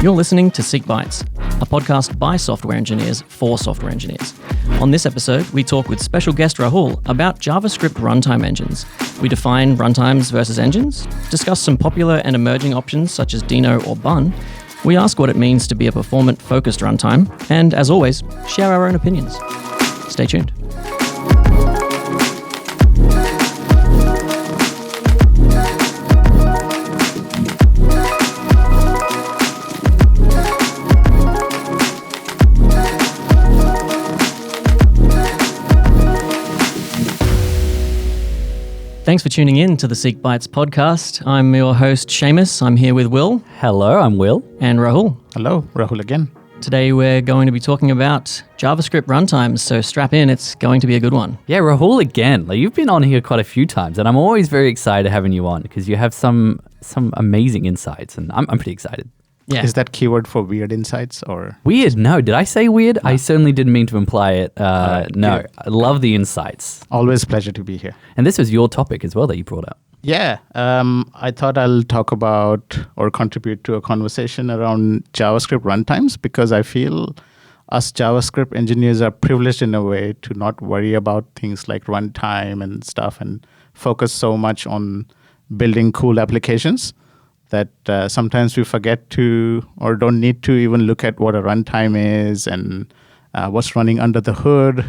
You're listening to SEEK Bytes, a podcast by software engineers for software engineers. On this episode, we talk with special guest Rahul about JavaScript runtime engines. We define runtimes versus engines, discuss some popular and emerging options such as Deno or Bun. We ask what it means to be a performant-focused runtime, and as always, share our own opinions. Stay tuned. Thanks for tuning in to the SEEK Bytes podcast. I'm your host, Seamus. I'm here with Will. Hello, I'm Will. And Rahul. Hello, Rahul again. Today we're going to be talking about JavaScript runtimes, so strap in, it's going to be a good one. Yeah, Rahul again. Like, you've been on here quite a few times, and I'm always very excited having you on because you have some amazing insights, and I'm pretty excited. Yeah. Is that keyword for weird insights or? Weird? No. Did I say weird? No. I certainly didn't mean to imply it. No. Good. I love the insights. Always a pleasure to be here. And this was your topic as well that you brought up. Yeah, I thought I'll talk about or contribute to a conversation around JavaScript runtimes because I feel us JavaScript engineers are privileged in a way to not worry about things like runtime and stuff and focus so much on building cool applications that sometimes we forget to or don't need to even look at what a runtime is and what's running under the hood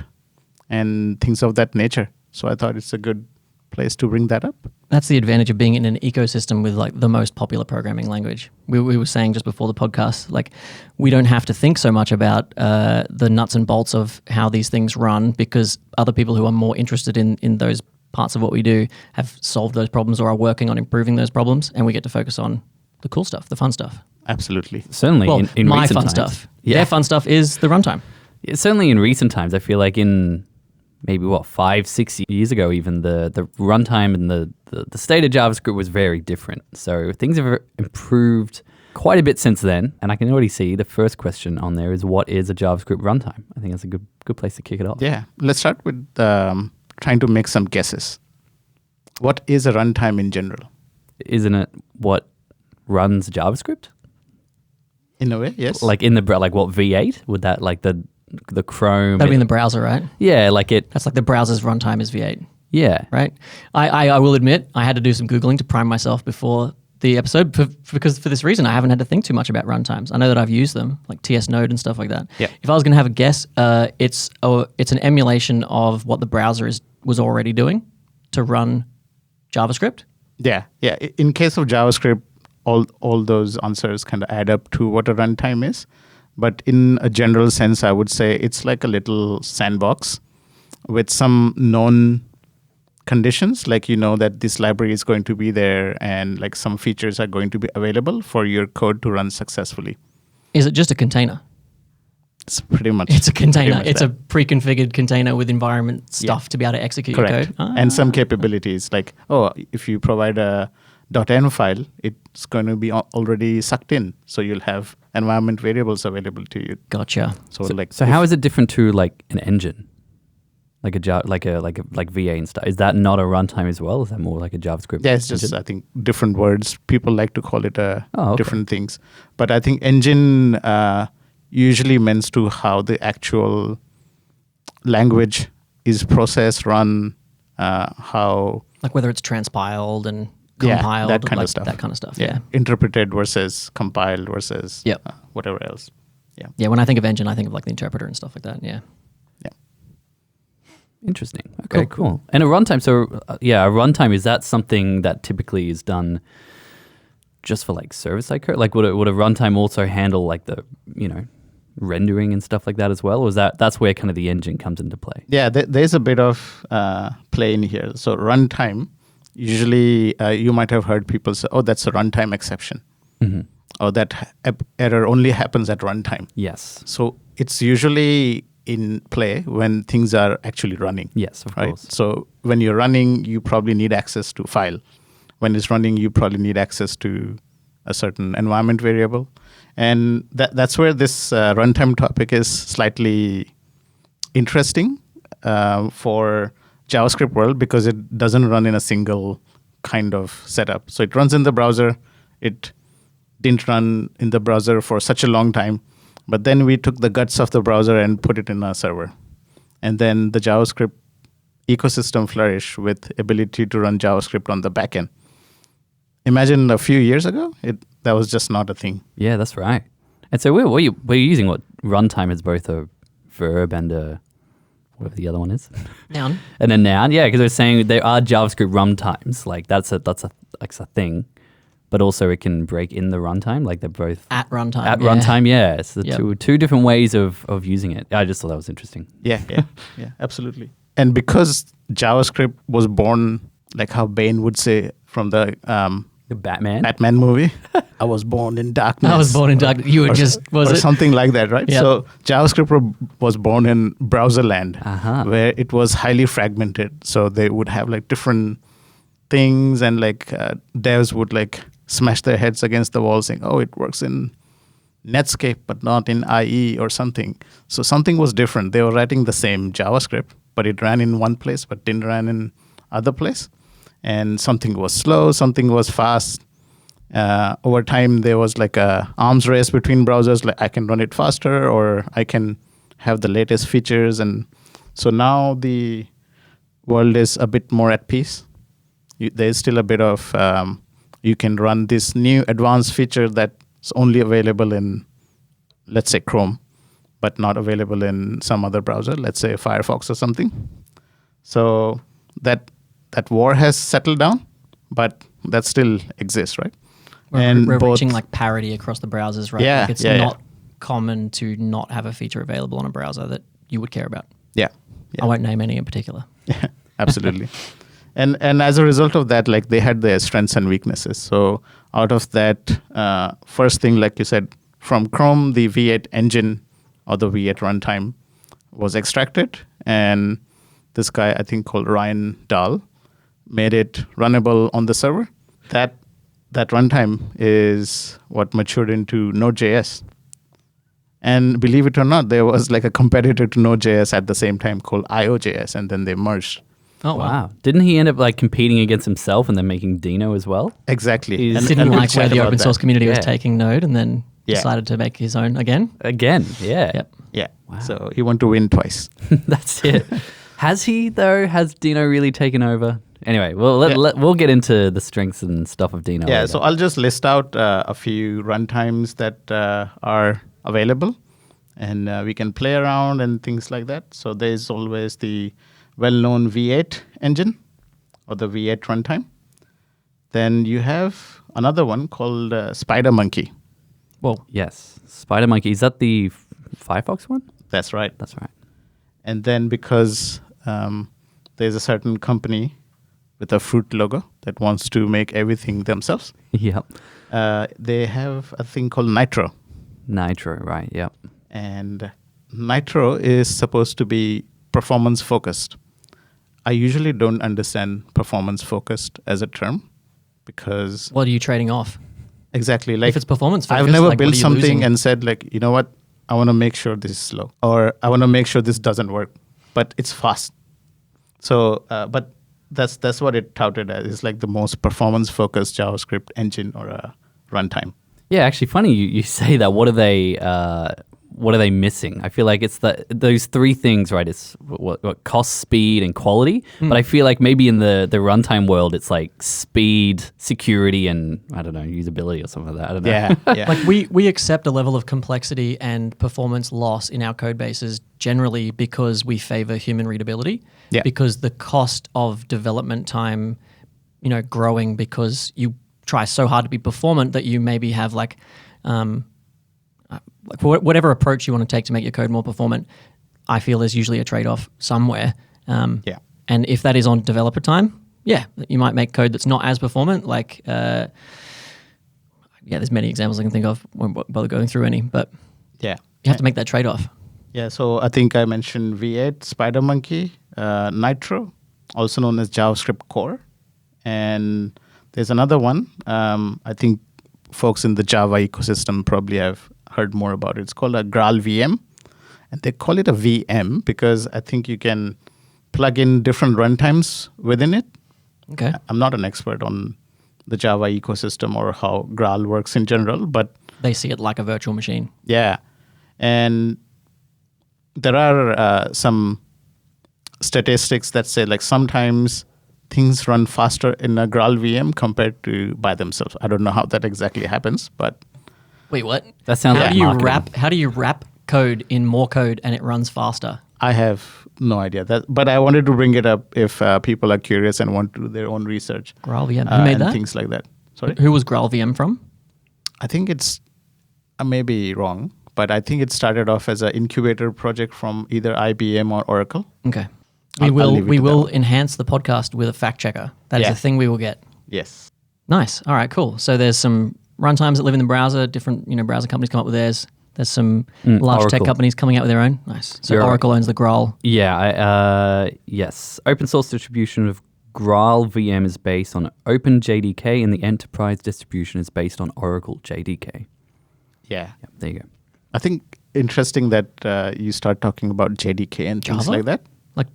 and things of that nature. So I thought it's a good place to bring that up. That's the advantage of being in an ecosystem with like the most popular programming language. We were saying just before the podcast, like we don't have to think so much about the nuts and bolts of how these things run because other people who are more interested in those parts of what we do have solved those problems or are working on improving those problems, and we get to focus on the cool stuff, the fun stuff. Absolutely. Certainly. Well, in my recent fun times. stuff. Yeah. Their fun stuff is the runtime. Yeah, certainly in recent times, I feel like in maybe 5-6 years ago, even the runtime and the state of JavaScript was very different. So things have improved quite a bit since then. And I can already see the first question on there is, what is a JavaScript runtime? I think that's a good place to kick it off. Yeah. Let's start with trying to make some guesses. What is a runtime in general? Isn't it what runs JavaScript? In a way, yes. Like in like what, V8? Would that like the Chrome? That'd be in the browser, right? Yeah, like it. That's like the browser's runtime is V8. Yeah. Right? I will admit, I had to do some Googling to prime myself before the episode because for this reason, I haven't had to think too much about runtimes. I know that I've used them, like TS Node and stuff like that. Yeah. If I was going to have a guess, it's an emulation of what the browser was already doing to run JavaScript. Yeah. In case of JavaScript, all those answers kind of add up to what a runtime is. But in a general sense, I would say it's like a little sandbox with some known conditions, like you know that this library is going to be there and like some features are going to be available for your code to run successfully. Is it just a container? It's pretty much. It's a container. It's that. a pre-configured container with environment stuff to be able to execute your Correct. code. And some capabilities like, if you provide a .env file, it's going to be already sucked in. So you'll have environment variables available to you. Gotcha. So how is it different to like an engine? Like VA and stuff. Is that not a runtime as well? Is that more like a JavaScript? Yeah, it's just, I think, different words. People like to call it different things. But I think engine usually means to how the actual language is processed, run, how... Like whether it's transpiled and compiled. That kind of stuff. That kind of stuff, yeah. Interpreted versus compiled versus whatever else. Yeah. Yeah, when I think of engine, I think of like the interpreter and stuff like that, yeah. Interesting. Okay, cool. And a runtime, a runtime, is that something that typically is done just for like server-side code? Like would a runtime also handle like the, rendering and stuff like that as well? Or is that's where kind of the engine comes into play? Yeah, there's a bit of play in here. So runtime, usually you might have heard people say, that's a runtime exception. Mm-hmm. Or that error only happens at runtime. Yes. So it's usually in play when things are actually running. Yes, of course. So when you're running, you probably need access to file. When it's running, you probably need access to a certain environment variable. And that's where this runtime topic is slightly interesting for JavaScript world because it doesn't run in a single kind of setup. So it runs in the browser. It didn't run in the browser for such a long time. But then we took the guts of the browser and put it in our server. And then the JavaScript ecosystem flourished with ability to run JavaScript on the backend. Imagine a few years ago, that was just not a thing. Yeah, that's right. And so we're using what runtime is both a verb and a whatever the other one is. Noun. And a noun, yeah, because they're saying there are JavaScript runtimes, like that's a thing, but also it can break in the runtime, like they're both At runtime. at runtime. Yeah, it's the Yep. two different ways of using it. I just thought that was interesting. Yeah, absolutely. And because JavaScript was born, like how Bane would say from the Batman movie, I was born in darkness. I was born in darkness. You were just, was or it? something like that, right? Yep. So JavaScript was born in browser land, where it was highly fragmented. So they would have like different things, and like devs would like smash their heads against the wall saying, oh, it works in Netscape, but not in IE or something. So something was different. They were writing the same JavaScript, but it ran in one place, but didn't run in other place. And something was slow, something was fast. Over time, there was like a arms race between browsers. Like I can run it faster, or I can have the latest features. And so now the world is a bit more at peace. There's still a bit of you can run this new advanced feature that's only available in, let's say, Chrome, but not available in some other browser, let's say Firefox or something. So that war has settled down, but that still exists, right? We're reaching like parity across the browsers, right? Yeah, like it's not common to not have a feature available on a browser that you would care about. Yeah. I won't name any in particular. Yeah, absolutely. And as a result of that, like they had their strengths and weaknesses. So out of that, first thing, like you said, from Chrome, the V8 engine or the V8 runtime was extracted. And this guy, I think called Ryan Dahl, made it runnable on the server. That runtime is what matured into Node.js. And believe it or not, there was like a competitor to Node.js at the same time called IO.js, and then they merged. Oh, wow. Didn't he end up like competing against himself and then making Deno as well? Exactly. He And didn't we'll like chat where the about open that. source community was Yeah. taking Node and then Yeah. decided to make his own again. Again, yeah. Yep. Yeah. Wow. So he wanted to win twice. That's it. Has he though? Has Deno really taken over? Anyway, we'll get into the strengths and stuff of Deno. Yeah, later. so I'll just list out a few runtimes that are available, and we can play around and things like that. So there's always the well-known V8 engine or the V8 runtime. Then you have another one called SpiderMonkey. Well, Yes, SpiderMonkey. Is that the Firefox one? That's right. That's right. And then because there's a certain company with a fruit logo that wants to make everything themselves, Yep. they have a thing called Nitro. Nitro, right? Yep. And Nitro is supposed to be performance focused. I usually don't understand performance focused as a term because what are you trading off? exactly like If it's performance focused, I've never like, what built are you something losing? and said like, you know what, I want to make sure this is slow, or I want to make sure this doesn't work, but it's fast. So, but that's what it touted as. It's like the most performance focused JavaScript engine or a runtime. Yeah, actually, funny you say that. What are they missing? I feel like it's those three things, right? It's what cost, speed, and quality. But I feel like maybe in the runtime world, it's like speed, security, and I don't know, usability or something like that. I don't know. Yeah. Like we accept a level of complexity and performance loss in our code bases generally because we favor human readability. Yeah. Because the cost of development time, growing because you try so hard to be performant that you maybe have like whatever approach you want to take to make your code more performant, I feel there's usually a trade-off somewhere. Yeah. And if that is on developer time, you might make code that's not as performant. Like, there's many examples I can think of. Won't bother going through any, but Yeah. you have to make that trade-off. Yeah, so I think I mentioned V8, SpiderMonkey, Nitro, also known as JavaScriptCore. And there's another one. I think folks in the Java ecosystem probably have heard more about it. It's called a Graal VM. And they call it a VM because I think you can plug in different runtimes within it. Okay. I'm not an expert on the Java ecosystem or how Graal works in general. But They see it like a virtual machine. yeah, and there are some statistics that say like sometimes things run faster in a Graal VM compared to by themselves. I don't know how that exactly happens, but Wait, what? That sounds like marketing. How do you wrap code in more code and it runs faster? I have no idea. But I wanted to bring it up if people are curious and want to do their own research. Graal VM. Who made and that? things like that. Sorry? Who was Graal VM from? I think it's, I may be wrong, but I think it started off as an incubator project from either IBM or Oracle. Okay. I'll leave it We to will that. enhance the podcast with a fact checker. That is Yeah. a thing we will get. Yes. Nice. All right, cool. So there's some runtimes that live in the browser. Different, browser companies come up with theirs. There's some large tech Oracle. companies coming out with their own. Nice. So You're right. Oracle owns the Graal. Yeah, yes. Open source distribution of Graal VM is based on OpenJDK, and the enterprise distribution is based on Oracle JDK. Yeah. Yep, there you go. I think interesting that you start talking about JDK and things Java? like that. Like,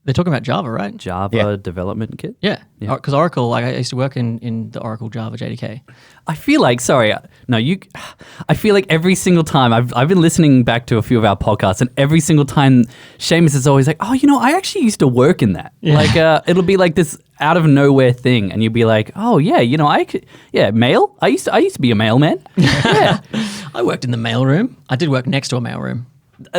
they're talking about Java, right? Java Yeah. development kit. Yeah. Yeah. Because Oracle, like I used to work in the Oracle Java JDK. I feel like, I feel like every single time I've been listening back to a few of our podcasts, and every single time Seamus is always like, oh, I actually used to work in that. Yeah. Like, it'll be like this out of nowhere thing, and you'll be like, oh yeah, mail. I used to be a mailman. Yeah, I worked in the mailroom. I did work next to a mailroom.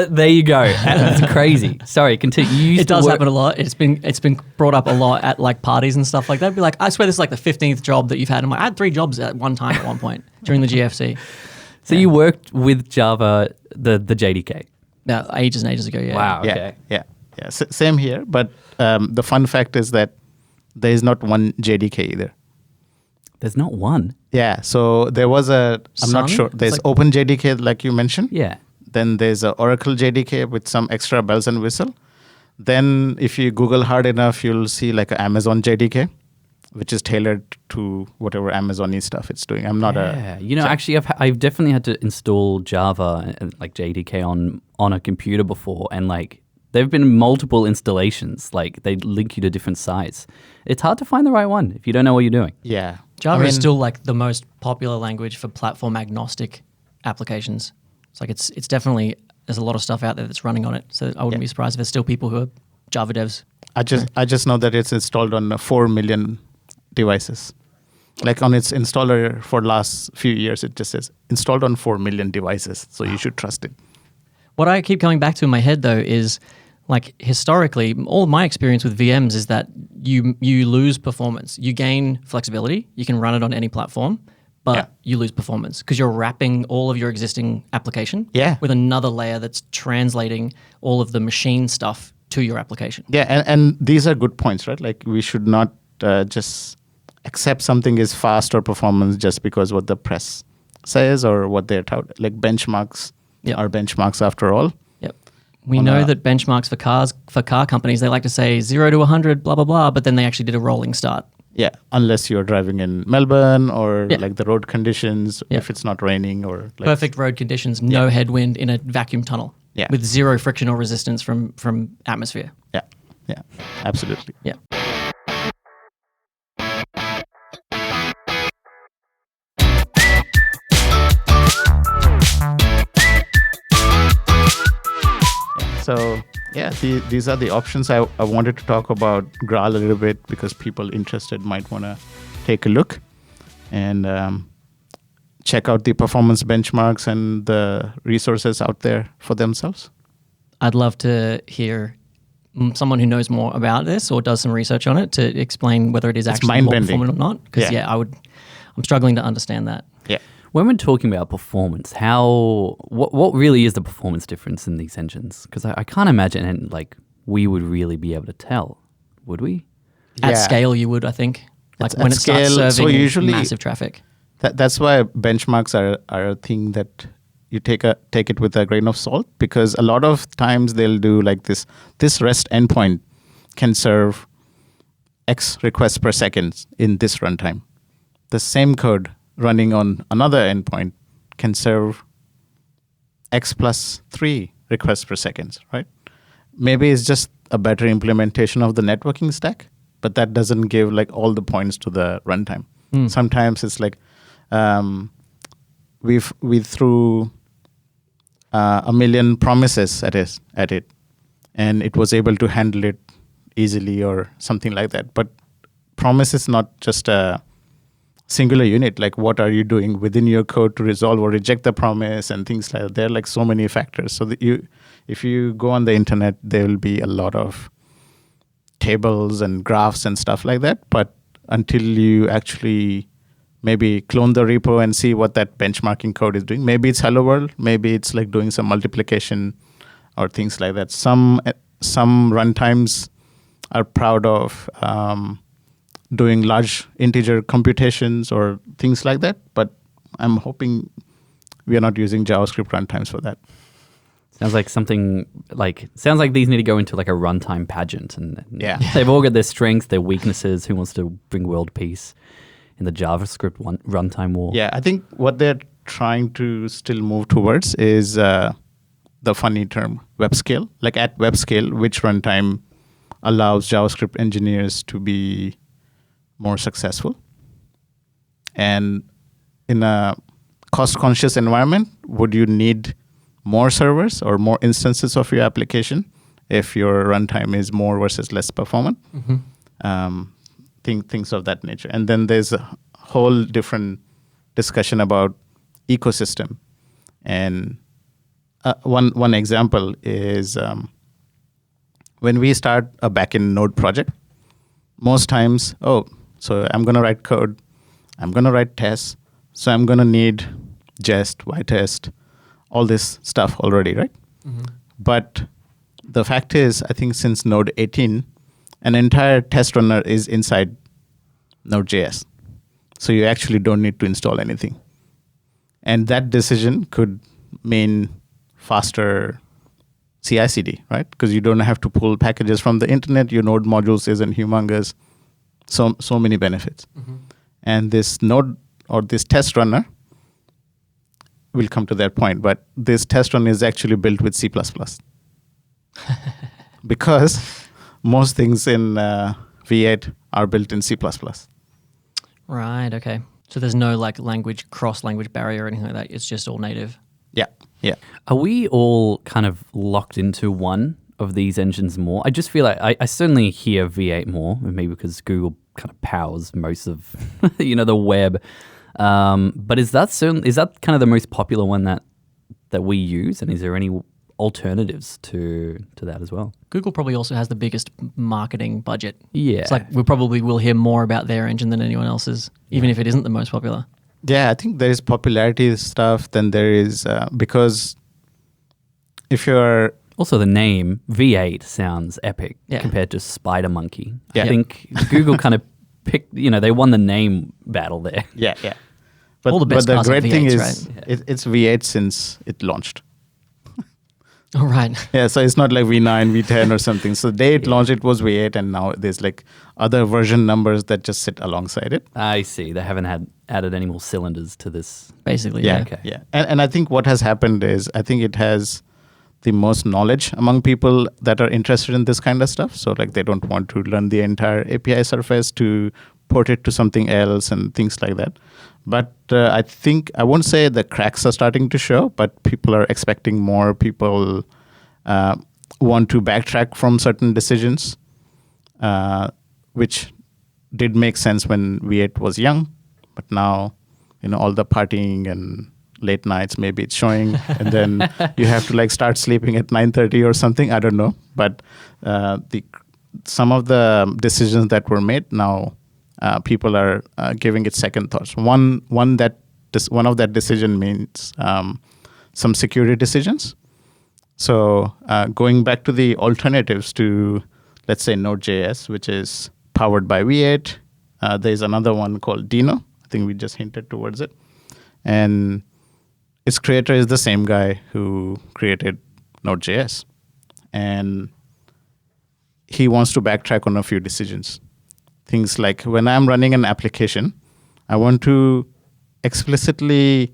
there you go. That's crazy. Sorry, continue. You used It to does work- happen a lot. It's been brought up a lot at like parties and stuff like that. Be like, I swear this is like the 15th job that you've had. I'm like, I had 3 jobs at one time at one point during the GFC. So you worked with Java, the JDK. No, ages and ages ago. Yeah. Wow. Yeah. Okay. Yeah. Yeah. Same here. But the fun fact is that there is not one JDK either. There's not one. Yeah. So there was I'm not Sun? sure. It's There's like- OpenJDK, like you mentioned. Yeah. Then there's a Oracle JDK with some extra bells and whistle. Then if you Google hard enough, you'll see like an Amazon JDK, which is tailored to whatever Amazon-y stuff it's doing. I'm not Yeah, actually, I've definitely had to install Java like JDK on a computer before, and like there've been multiple installations. Like they link you to different sites. It's hard to find the right one if you don't know what you're doing. Yeah. Java I is mean, still like the most popular language for platform agnostic applications. It's like it's definitely, there's a lot of stuff out there that's running on it. So I wouldn't be surprised if there's still people who are Java devs. I just know that it's installed on 4 million devices. Like on its installer for last few years, it just says installed on 4 million devices. So you should trust it. What I keep coming back to in my head though is like historically, all of my experience with VMs is that you lose performance. You gain flexibility. You can run it on any platform, but Yeah. you lose performance because you're wrapping all of your existing application Yeah. with another layer that's translating all of the machine stuff to your application. Yeah, and these are good points, right? Like we should not just accept something is fast or performance just because what the press says or what they're touted. Like benchmarks Yep. are benchmarks after all. Yep. We On know a- that benchmarks for car companies, they like to say 0 to 100, blah, blah, blah, but then they actually did a rolling start. Yeah, unless you're driving in Melbourne or Yeah. like the road conditions, Yeah. if it's not raining or like Perfect road conditions, no headwind in a vacuum tunnel Yeah. with 0 frictional resistance from atmosphere. Yeah, absolutely. Yeah. So yeah, these are the options. I wanted to talk about Graal a little bit because people interested might want to take a look and check out the performance benchmarks and the resources out there for themselves. I'd love to hear someone who knows more about this or does some research on it to explain whether it is actually more mind-bending. performant or not. Because I'm struggling to understand that. Yeah. When we're talking about performance, what really is the performance difference in these engines? Because I can't imagine we would really be able to tell, would we? At Yeah. scale, you would, I think. Like At when it starts scale, so serving usually- massive traffic. That's why benchmarks are a thing that you take it with a grain of salt, because a lot of times they'll do like this REST endpoint can serve X requests per second in this runtime. The same code running on another endpoint can serve X plus 3 requests per second, right? Maybe it's just a better implementation of the networking stack, but that doesn't give like all the points to the runtime. Sometimes it's like we threw a million promises at it, and it was able to handle it easily or something like that. But promise is not just a singular unit. Like, what are you doing within your code to resolve or reject the promise and things like that? There are like so many factors. So that if you go on the internet, there will be a lot of tables and graphs and stuff like that. But until you actually maybe clone the repo and see what that benchmarking code is doing, maybe it's hello world, maybe it's like doing some multiplication or things like that. Some runtimes are proud of doing large integer computations or things like that, but I'm hoping we are not using JavaScript runtimes for that. Sounds like these need to go into like a runtime pageant, and Yeah. they've all got their strengths, their weaknesses. Who wants to bring world peace in the JavaScript runtime war? Yeah, I think what they're trying to still move towards is the funny term web scale. Like at web scale, which runtime allows JavaScript engineers to be more successful? And in a cost-conscious environment, would you need more servers or more instances of your application if your runtime is more versus less performant? Things of that nature. And then there's a whole different discussion about ecosystem. And one example is when we start a backend Node project, most times, so I'm going to write code, I'm going to write tests, so I'm going to need jest, ytest, all this stuff already, right? But the fact is, I think since Node 18, an entire test runner is inside Node.js. So you actually don't need to install anything. And that decision could mean faster CI/CD, right? Because you don't have to pull packages from the internet. Your Node modules isn't humongous. So many benefits. And this node or this test runner, we'll come to that point, but this test runner is actually built with C++. Because most things in V8 are built in C++. Right, okay. So there's no like cross-language barrier or anything like that. It's just all native. Yeah. Are we all kind of locked into one of these engines more? I just feel like I certainly hear V8 more, maybe because Google kind of powers most of the web. But is that kind of the most popular one that we use? And is there any alternatives to that as well? Google probably also has the biggest marketing budget. Yeah. It's like we probably will hear more about their engine than anyone else's, even if it isn't the most popular. Yeah, I think there is popularity stuff, then there is, because if you're... Also, the name V8 sounds epic compared to Spider Monkey. Yeah. I think Google kind of picked, they won the name battle there. Yeah. But, All the best but the parts of great thing V8s, is right? it's V8 since it launched. Oh, right. Yeah, so it's not like V9, V10 or something. So the day it launched, it was V8, and now there's like other version numbers that just sit alongside it. I see. They haven't added any more cylinders to this. Basically, Yeah, Okay. yeah. And I think what has happened is I think it has the most knowledge among people that are interested in this kind of stuff. So like they don't want to learn the entire API surface to port it to something else and things like that. But I think, I won't say the cracks are starting to show, but people are expecting more. People want to backtrack from certain decisions, which did make sense when V8 was young. But now, all the partying and late nights, maybe it's showing. And then you have to like start sleeping at 9:30 or something. I don't know. But some of the decisions that were made now, people are giving it second thoughts. One of that decision means some security decisions. So going back to the alternatives to, let's say, Node.js, which is powered by V8, there's another one called Deno. I think we just hinted towards it. And its creator is the same guy who created Node.js. And he wants to backtrack on a few decisions. Things like when I'm running an application, I want to explicitly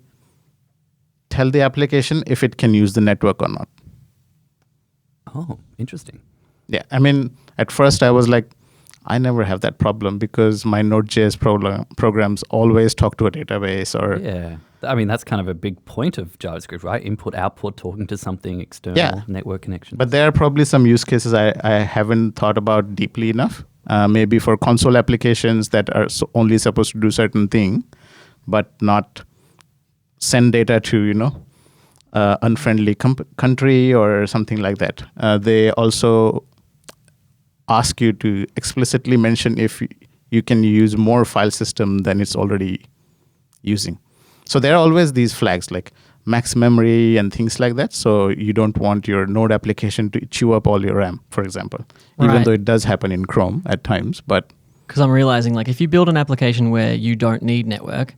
tell the application if it can use the network or not. Oh, interesting. Yeah, I mean, at first I was like, I never have that problem because my Node.js programs always talk to a database or Yeah. I mean, that's kind of a big point of JavaScript, right? Input, output, talking to something external, network connection. But there are probably some use cases I haven't thought about deeply enough. Maybe for console applications that are only supposed to do certain thing, but not send data to, unfriendly country or something like that. They also ask you to explicitly mention if you can use more file system than it's already using. So there are always these flags like max memory and things like that. So you don't want your Node application to chew up all your RAM, for example, even though it does happen in Chrome at times. But because I'm realizing, like, if you build an application where you don't need network,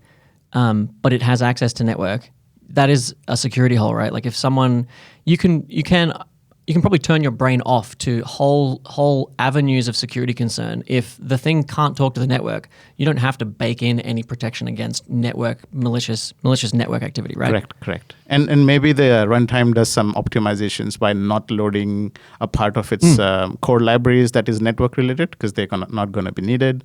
but it has access to network, that is a security hole, right? Like, if someone, you can probably turn your brain off to whole avenues of security concern. If the thing can't talk to the network, you don't have to bake in any protection against malicious network activity, right? Correct. And maybe the runtime does some optimizations by not loading a part of its core libraries that is network related because they're not going to be needed.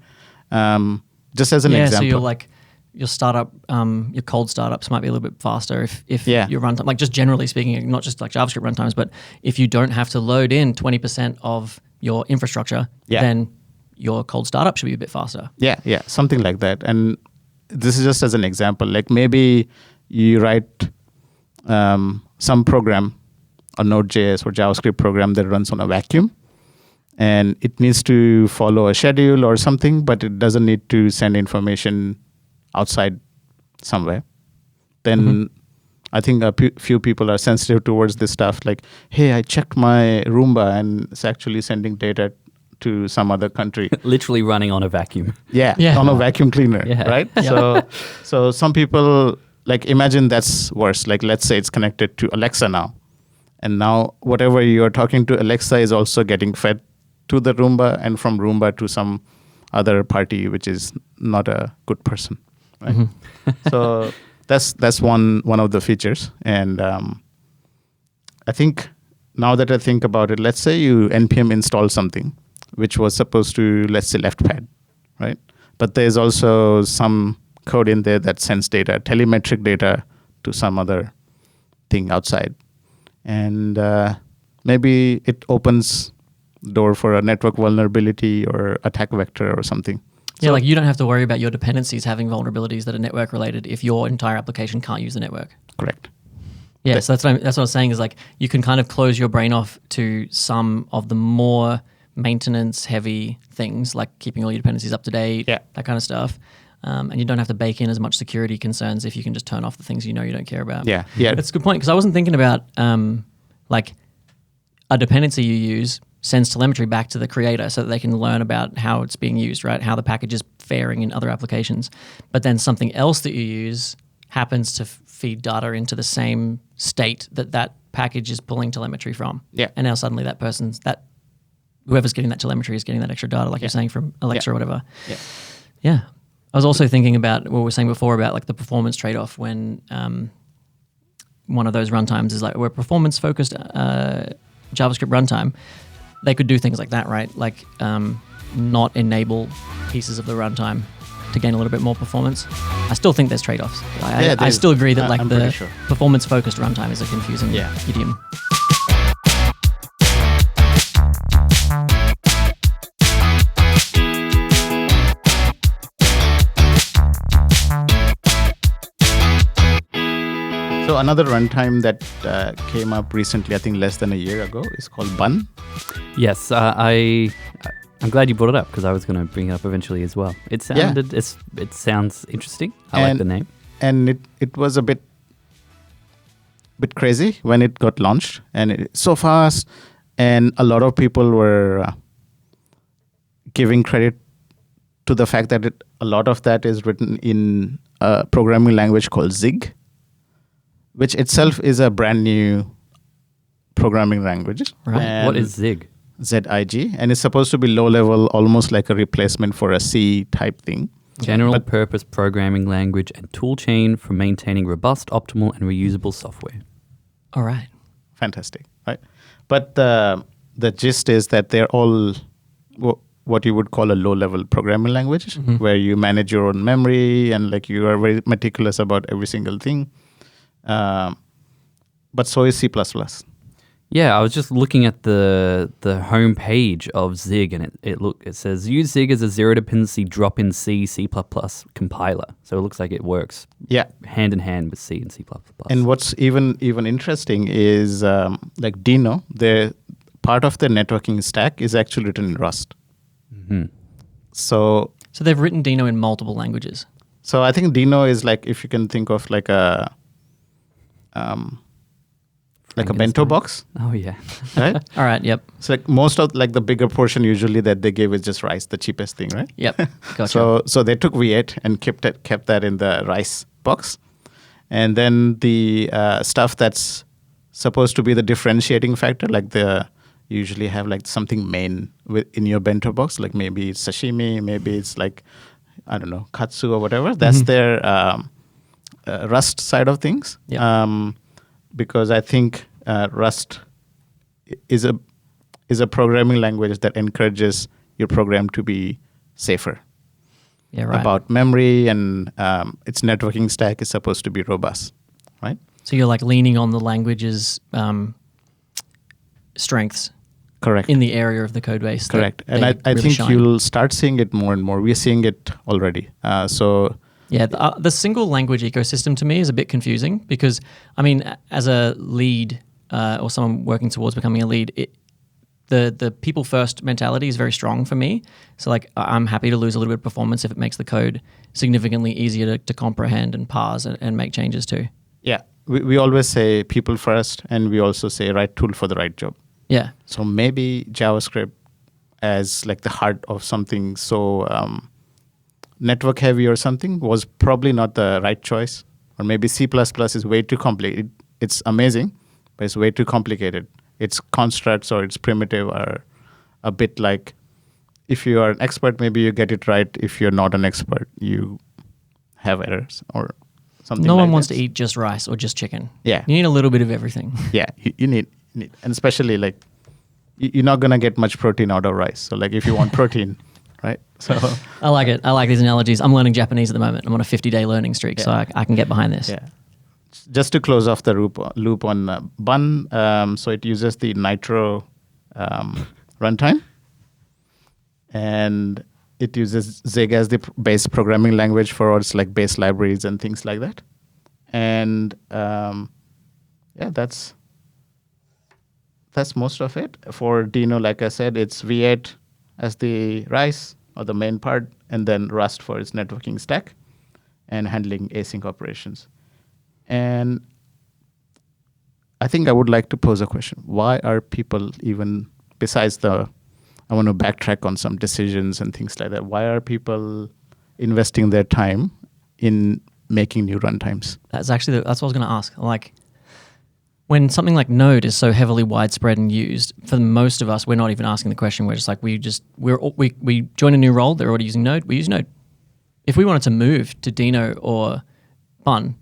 Just as an example. So you're like, your startup, your cold startups might be a little bit faster if your runtime, like just generally speaking, not just like JavaScript runtimes, but if you don't have to load in 20% of your infrastructure, then your cold startup should be a bit faster. Yeah, something like that. And this is just as an example. Like maybe you write some program, a Node.js or JavaScript program that runs on a vacuum, and it needs to follow a schedule or something, but it doesn't need to send information outside somewhere. Then I think a few people are sensitive towards this stuff. Like, hey, I checked my Roomba and it's actually sending data to some other country. Literally running on a vacuum. Yeah. On a vacuum cleaner, right? So some people, like, imagine that's worse. Like, let's say it's connected to Alexa now. And now whatever you're talking to Alexa is also getting fed to the Roomba and from Roomba to some other party, which is not a good person. Right? So that's one of the features. And I think now that I think about it, let's say you npm install something which was supposed to, let's say, left pad, right? But there's also some code in there that sends data, telemetric data, to some other thing outside. And maybe it opens door for a network vulnerability or attack vector or something. Yeah, like you don't have to worry about your dependencies having vulnerabilities that are network related if your entire application can't use the network. Correct. Yeah, so that's what I was saying is like you can kind of close your brain off to some of the more maintenance heavy things like keeping all your dependencies up to date, that kind of stuff. And you don't have to bake in as much security concerns if you can just turn off the things you don't care about. Yeah. That's a good point because I wasn't thinking about like a dependency you use sends telemetry back to the creator so that they can learn about how it's being used, right? How the package is faring in other applications. But then something else that you use happens to feed data into the same state that package is pulling telemetry from. Yeah. And now suddenly whoever's getting that telemetry is getting that extra data, like you're saying from Alexa or whatever. Yeah. I was also thinking about what we were saying before about like the performance trade-off when one of those runtimes is like we're performance-focused JavaScript runtime. They could do things like that, right? Like not enable pieces of the runtime to gain a little bit more performance. I still think there's trade-offs. I still agree that like the performance-focused runtime is a confusing idiom. So another runtime that came up recently, I think less than a year ago, is called Bun. Yes, I'm glad you brought it up because I was going to bring it up eventually as well. It sounds interesting. I like the name. And it was a bit crazy when it got launched, and it's so fast, and a lot of people were giving credit to the fact that a lot of that is written in a programming language called Zig, which itself is a brand new programming language. Right. And what is Zig? ZIG, and it's supposed to be low level, almost like a replacement for a C type thing. General purpose programming language and tool chain for maintaining robust, optimal, and reusable software. All right. Fantastic, right? But the gist is that they're all what you would call a low-level programming language, where you manage your own memory and like you are very meticulous about every single thing. But so is C++. Yeah, I was just looking at the home page of Zig, and it says use Zig as a zero dependency drop-in C++ compiler. So it looks like it works hand in hand with C and C++. And what's even interesting is like Deno, part of the networking stack is actually written in Rust. So they've written Deno in multiple languages. So I think Deno is like, if you can think of like a bento box. Oh yeah. Right? All right, yep. So like most of like the bigger portion usually that they give is just rice, the cheapest thing, right? Yep. Gotcha. So they took V8 and kept that in the rice box. And then the stuff that's supposed to be the differentiating factor, like you usually have like something main in your bento box, like maybe it's sashimi, maybe it's like, I don't know, katsu or whatever. That's their Rust side of things. Yep. Because I think Rust is a programming language that encourages your program to be safer. Yeah, right. About memory, and its networking stack is supposed to be robust, right? So you're like leaning on the language's strengths. Correct. In the area of the code base. Correct. And I really think shine. you'll start seeing it more and more. We're seeing it already. Yeah, the single language ecosystem to me is a bit confusing because, I mean, as a lead or someone working towards becoming a lead, the people first mentality is very strong for me. So like I'm happy to lose a little bit of performance if it makes the code significantly easier to comprehend and parse and make changes to. Yeah, we always say people first, and we also say right tool for the right job. Yeah. So maybe JavaScript as like the heart of something so network heavy or something was probably not the right choice. Or maybe C++ is way too complicated. It's amazing, but it's way too complicated. Its constructs or its primitive are a bit like, if you are an expert, maybe you get it right. If you're not an expert, you have errors or something. No like one wants that. to eat just rice or just chicken. Yeah. You need a little bit of everything. Yeah, you need, and especially like you're not gonna get much protein out of rice. So like if you want protein, right? So I like it. I like these analogies. I'm learning Japanese at the moment. I'm on a 50-day learning streak, so I can get behind this. yeah. Just to close off the loop on Bun, so it uses the Nitro runtime, and it uses Zig as the base programming language for all its like base libraries and things like that. And that's most of it. For Deno, like I said, it's V8 as the rice or the main part, and then Rust for its networking stack and handling async operations. And I think I would like to pose a question. Why are people even, besides I want to backtrack on some decisions and things like that, why are people investing their time in making new runtimes? That's what I was going to ask. Like, when something like Node is so heavily widespread and used, for most of us, we're not even asking the question. We're just like, we join a new role. They're already using Node. We use Node. If we wanted to move to Deno or Bun,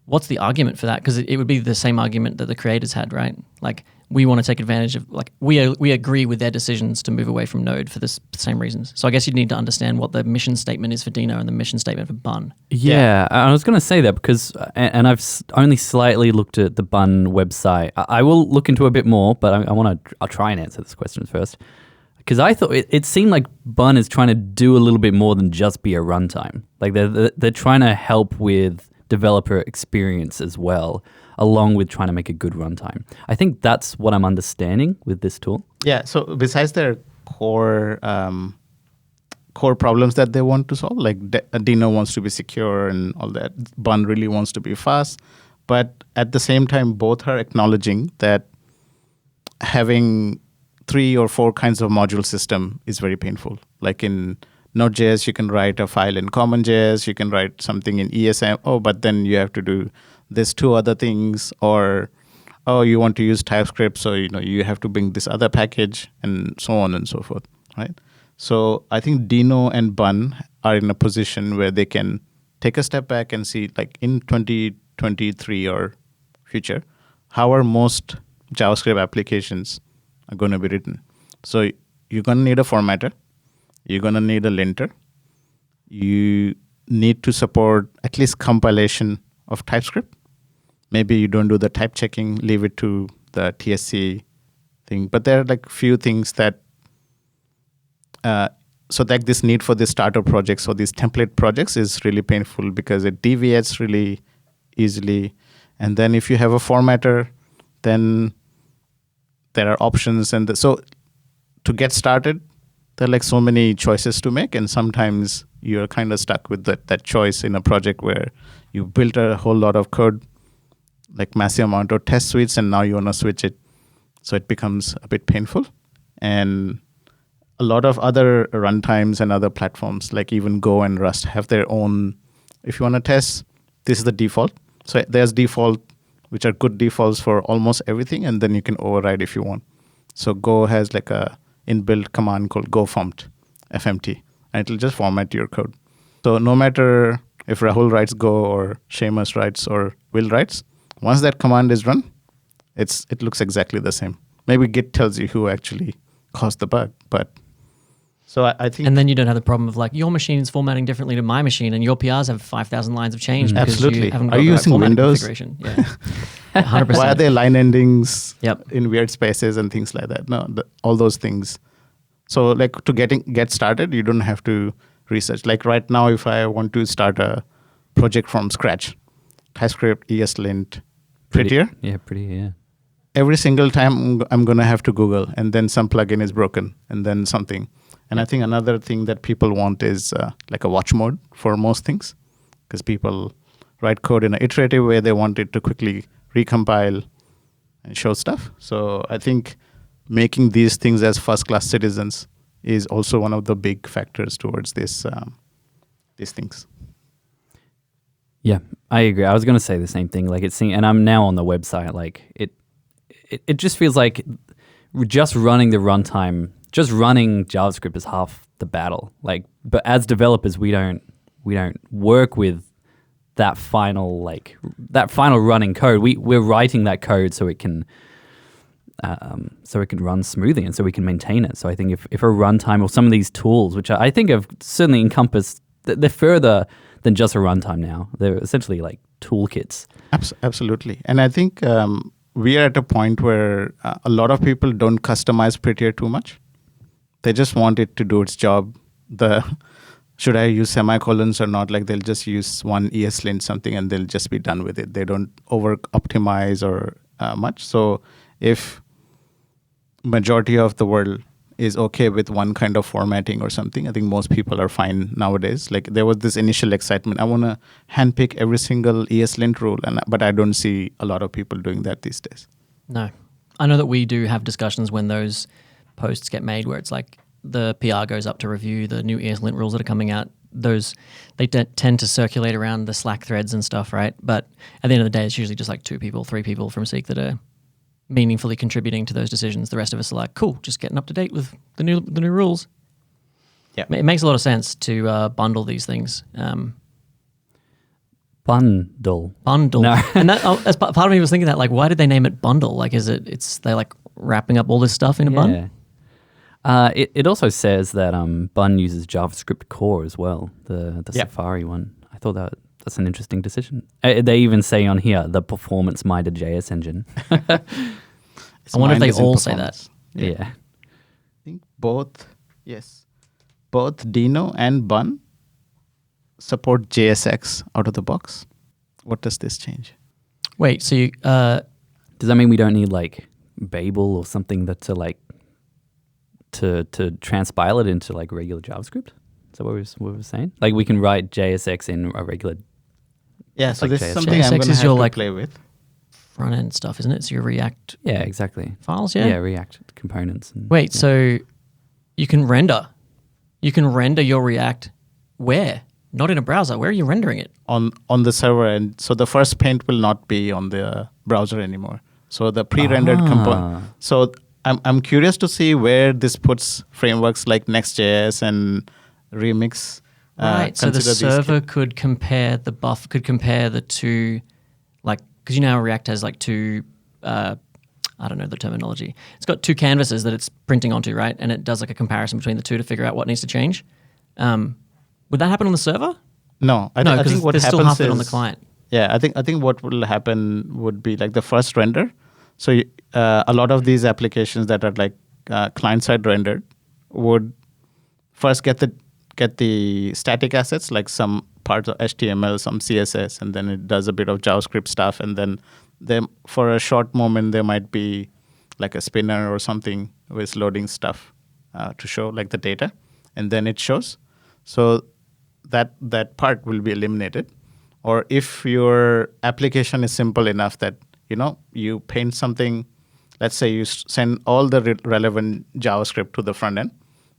what's the argument for that? Because it would be the same argument that the creators had, right? Like, we want to take advantage of, like, we agree with their decisions to move away from Node for the same reasons. So I guess you'd need to understand what the mission statement is for Deno and the mission statement for Bun. Yeah, I was going to say that because, and I've only slightly looked at the Bun website. I will look into a bit more, but I'll try and answer this question first. Because I thought it seemed like Bun is trying to do a little bit more than just be a runtime. Like they're trying to help with developer experience as well, along with trying to make a good runtime. I think that's what I'm understanding with this tool. Yeah. So besides their core problems that they want to solve, like Deno wants to be secure and all that, Bun really wants to be fast, but at the same time, both are acknowledging that having 3 or 4 kinds of module system is very painful. Like in Node.js, you can write a file in CommonJS, you can write something in ESM, but then you have to do this 2 other things, or you want to use TypeScript, so you have to bring this other package, and so on and so forth, right? So I think Deno and Bun are in a position where they can take a step back and see, like in 2023 or future, how are most JavaScript applications are going to be written. So you're going to need a formatter. you're going to need a linter. You need to support at least compilation of TypeScript. Maybe you don't do the type checking, leave it to the TSC thing. But there are like few things that, so like this need for this starter projects or these template projects is really painful because it deviates really easily. And then if you have a formatter, then there are options. And so to get started, there are like so many choices to make. And sometimes you're kind of stuck with that choice in a project where you built a whole lot of code, like massive amount of test suites, and now you want to switch it. So it becomes a bit painful. And a lot of other runtimes and other platforms, like even Go and Rust, have their own, if you want to test, this is the default. So there's default, which are good defaults for almost everything, and then you can override if you want. So Go has like a inbuilt command called go format, FMT, and it'll just format your code. So no matter if Rahul writes Go or Seamus writes or Will writes, once that command is run, it looks exactly the same. Maybe Git tells you who actually caused the bug, but so I think. And then you don't have the problem of like your machine is formatting differently to my machine, and your PRs have 5,000 lines of change. Because Absolutely. You haven't got Are you the right using formatting Windows? configuration. Yeah, 100%. Why are there line endings Yep. in weird spaces and things like that? No, all those things. So like to get started, you don't have to research. Like right now, if I want to start a project from scratch, TypeScript, ESLint, Prettier. Prettier, yeah. Every single time I'm going to have to Google, and then some plugin is broken, and then something. And I think another thing that people want is like a watch mode for most things, because people write code in an iterative way. They want it to quickly recompile and show stuff. So I think making these things as first-class citizens is also one of the big factors towards these things. Yeah, I agree. I was going to say the same thing. Like and I'm now on the website. Like it just feels like just running the runtime, just running JavaScript is half the battle. Like, but as developers, we don't work with that final running code. We're writing that code so it can run smoothly and so we can maintain it. So I think if a runtime or some of these tools, which I think have certainly encompassed, they're further than just a runtime now. They're essentially like toolkits. Absolutely. And I think we are at a point where a lot of people don't customize Prettier too much. They just want it to do its job. Should I use semicolons or not? Like they'll just use one ESLint something and they'll just be done with it. They don't over optimize or much. So if majority of the world is okay with one kind of formatting or something, I think most people are fine nowadays. Like there was this initial excitement. I want to handpick every single ESLint rule, but I don't see a lot of people doing that these days. No. I know that we do have discussions when those posts get made where it's like the PR goes up to review the new ESLint rules that are coming out. They tend to circulate around the Slack threads and stuff, right? But at the end of the day, it's usually just like 2 people, 3 people from SEEK that are meaningfully contributing to those decisions. The rest of us are like, cool, just getting up to date with the new rules. Yeah, it makes a lot of sense to bundle these things. Bundle. No. And that, as part of me was thinking that, like, why did they name it bundle? Like, they're like wrapping up all this stuff in a bun? It also says that Bun uses JavaScriptCore as well, the Safari one. I thought that's an interesting decision. They even say on here, the performance-minded JS engine. I wonder if they all say that. Yeah. I think both Deno and Bun support JSX out of the box. What does this change? Wait, so you... does that mean we don't need like Babel or something to transpile it into like regular JavaScript? Is that what we were saying? Like we can write JSX in a regular... Yeah, so like this JSX. is something I'm going to have to play with. Front end stuff, isn't it? So your React... Yeah, exactly. Files, yeah? Yeah, React components. Wait, so you can render your React where? Not in a browser. Where are you rendering it? On the server end. So the first paint will not be on the browser anymore. So the pre-rendered component. So I'm curious to see where this puts frameworks like Next.js and Remix. Right. So the server could compare the two, like, because React has like 2 I don't know the terminology. It's got two canvases that it's printing onto, right? And it does like a comparison between the two to figure out what needs to change. Would that happen on the server? No, I think what there's happens still half is it on the client. Yeah, I think what will happen would be like the first render. So a lot of these applications that are like client side rendered would first get the static assets, like some parts of HTML, some CSS, and then it does a bit of JavaScript stuff, and then for a short moment there might be like a spinner or something with loading stuff to show like the data, and then it shows. So that part will be eliminated. Or if your application is simple enough that you paint something, let's say you send all the relevant JavaScript to the front end.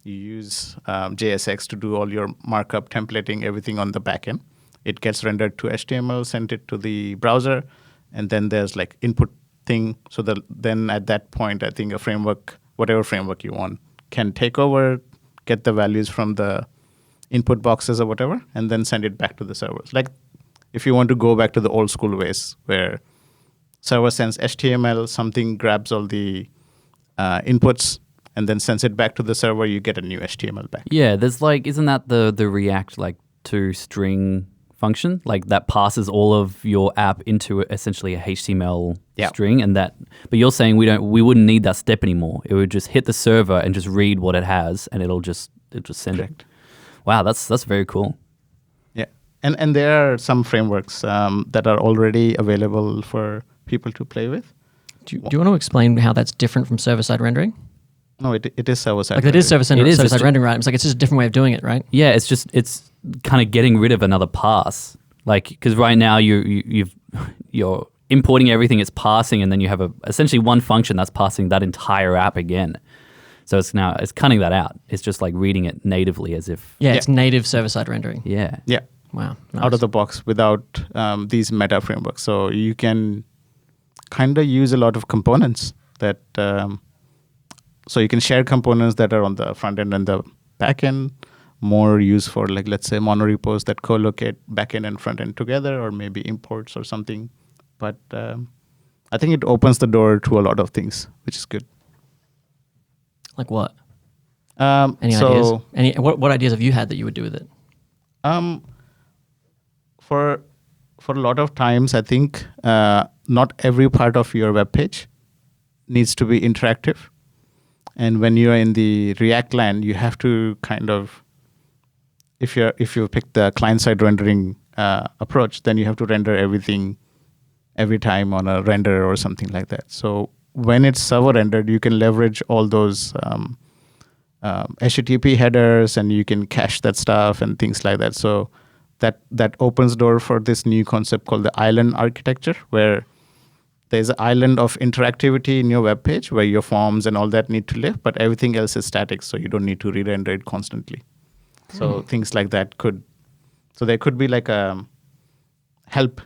You use JSX to do all your markup, templating, everything on the back end. It gets rendered to HTML, sent it to the browser, and then there's like input thing. So then at that point, I think a framework, whatever framework you want, can take over, get the values from the input boxes or whatever, and then send it back to the servers. Like if you want to go back to the old school ways where server sends HTML, something grabs all the inputs, and then sends it back to the server, you get a new HTML back. Yeah, there's like, isn't that the React like to string function? Like that passes all of your app into essentially a HTML string, and but you're saying we wouldn't need that step anymore. It would just hit the server and just read what it has, and it'll just send Correct. it. Wow, that's very cool. Yeah, and there are some frameworks that are already available for people to play with. Do you want to explain how that's different from server-side rendering? No, it is server-side. Like it is server-side just rendering, right? It's like it's just a different way of doing it, right? Yeah, it's kind of getting rid of another pass. Like because right now you're importing everything, it's passing, and then you have essentially one function that's passing that entire app again. So it's cutting that out. It's just like reading it natively as if it's native server-side rendering. Yeah. Wow. Nice. Out of the box without these meta frameworks. So you can kind of use a lot of components that. So you can share components that are on the front end and the back end, more used for like, let's say, monorepos that co-locate back end and front end together, or maybe imports or something. But I think it opens the door to a lot of things, which is good. Like what? Any ideas? What ideas have you had that you would do with it? For a lot of times, I think not every part of your web page needs to be interactive. And when you're in the React land, you have to kind of, if you pick the client-side rendering approach, then you have to render everything every time on a renderer or something like that. So when it's server rendered, you can leverage all those HTTP headers, and you can cache that stuff and things like that. So that opens door for this new concept called the island architecture, where there's an island of interactivity in your web page where your forms and all that need to live, but everything else is static, so you don't need to re-render it constantly. So things like that so there could be like a help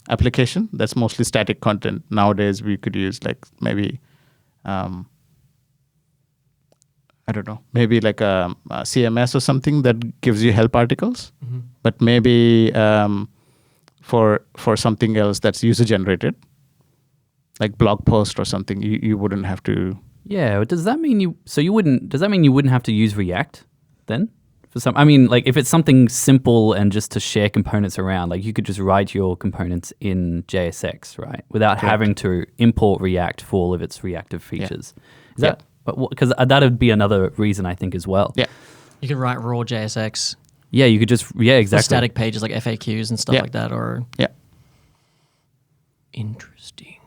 application that's mostly static content. Nowadays, we could use like maybe, I don't know, maybe like a CMS or something that gives you help articles, but maybe for something else that's user generated, like blog post or something, you wouldn't have to. Yeah. Does that mean you wouldn't have to use React then? For some, I mean, like if it's something simple and just to share components around, like you could just write your components in JSX, right, without having to import React for all of its reactive features. Is that? Because that would be another reason, I think, as well. Yeah. You could write raw JSX. Yeah, you could just exactly. Static pages like FAQs and stuff like that, or interesting.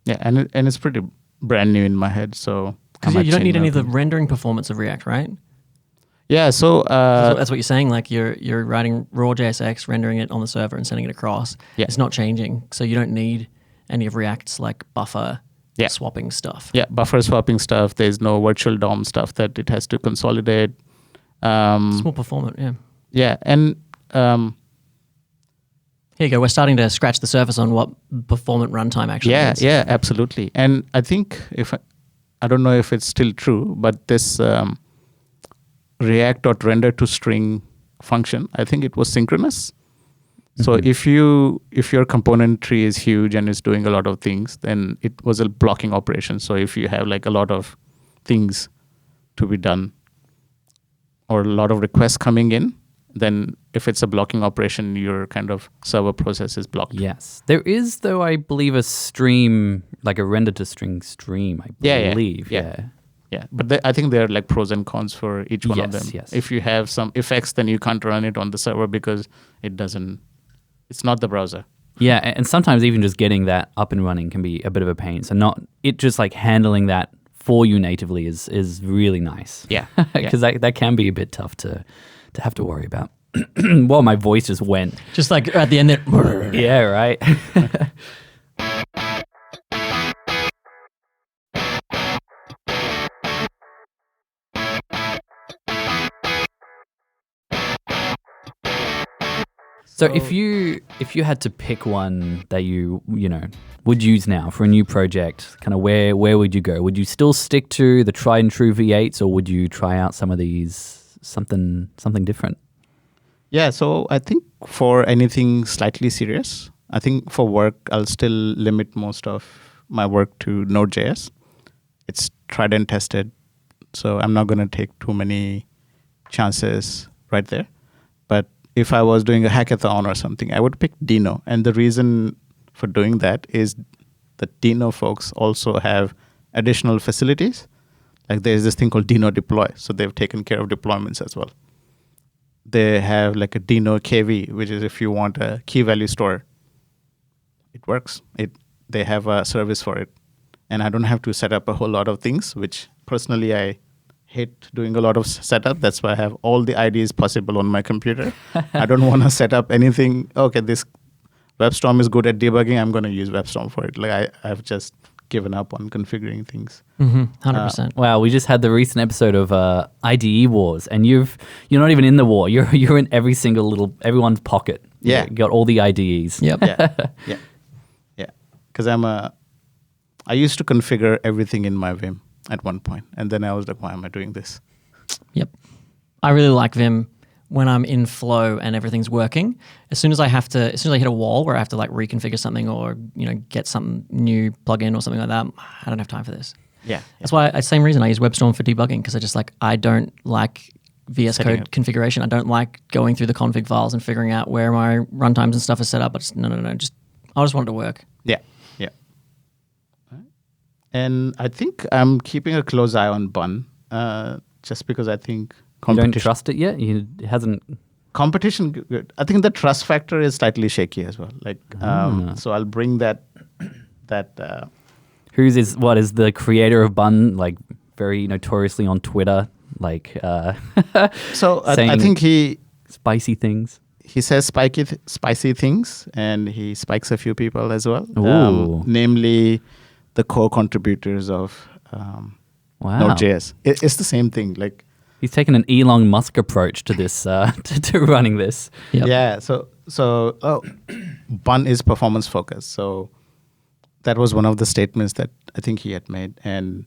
Yeah, and it's pretty brand new in my head, so because you don't need any of the rendering performance of React, right? Yeah, so that's what you're saying. Like you're writing raw JSX, rendering it on the server, and sending it across. Yeah. It's not changing, so you don't need any of React's like buffer swapping stuff. Yeah, buffer swapping stuff. There's no virtual DOM stuff that it has to consolidate. It's more performant, yeah. Yeah, and here you go. We're starting to scratch the surface on what performant runtime actually is. Yeah, absolutely. And I think I don't know if it's still true, but this React.render to string function, I think it was synchronous. So if your component tree is huge and is doing a lot of things, then it was a blocking operation. So if you have like a lot of things to be done or a lot of requests coming in, then if it's a blocking operation, your kind of server process is blocked. Yes. There is, though, I believe, a stream, like a render to string stream, I believe. Yeah. But I think there are like pros and cons for each one of them. Yes. If you have some effects, then you can't run it on the server because it's not the browser. Yeah, and sometimes even just getting that up and running can be a bit of a pain. So just like handling that for you natively is really nice. Yeah. Because that can be a bit tough to have to worry about. Well, my voice just went. Just like at the end there. Yeah, right. So if you had to pick one that you would use now for a new project, kind of where would you go? Would you still stick to the tried and true V8s, or would you try out some of these something different? Yeah, so I think for anything slightly serious, I think for work I'll still limit most of my work to Node.js. It's tried and tested, so I'm not going to take too many chances right there. But if I was doing a hackathon or something, I would pick Deno. And the reason for doing that is that Deno folks also have additional facilities. Like there's this thing called Deno deploy. So they've taken care of deployments as well. They have like a Deno KV, which is if you want a key value store, it works. They have a service for it. And I don't have to set up a whole lot of things, which personally I hate doing a lot of setup. That's why I have all the IDs possible on my computer. I don't want to set up anything. Okay, this WebStorm is good at debugging. I'm going to use WebStorm for it. Like I've just given up on configuring things. 100%. Wow, we just had the recent episode of IDE wars, and you're not even in the war. You're in every single everyone's pocket. Yeah, you got all the IDEs. Yep. Yeah. Because I used to configure everything in my Vim at one point, and then I was like, why am I doing this? Yep. I really like Vim when I'm in flow and everything's working. As soon as I hit a wall where I have to like reconfigure something or get some new plugin or something like that, I don't have time for this. Yeah. That's why same reason I use WebStorm for debugging, because I don't like VS Code configuration. I don't like going through the config files and figuring out where my runtimes and stuff is set up. I just I just want it to work. Yeah. And I think I'm keeping a close eye on Bun, just because I think competition. You don't trust it yet? It hasn't. Competition, good. I think the trust factor is slightly shaky as well. Like, so I'll bring that. Who's the creator of Bun? Like very notoriously on Twitter, like. So I think he spicy things. He says spicy things, and he spikes a few people as well. Namely, the core contributors of Node.js. It's the same thing. Like he's taken an Elon Musk approach to this, to running this. Yep. Yeah. So Bun is performance focused. So that was one of the statements that I think he had made, and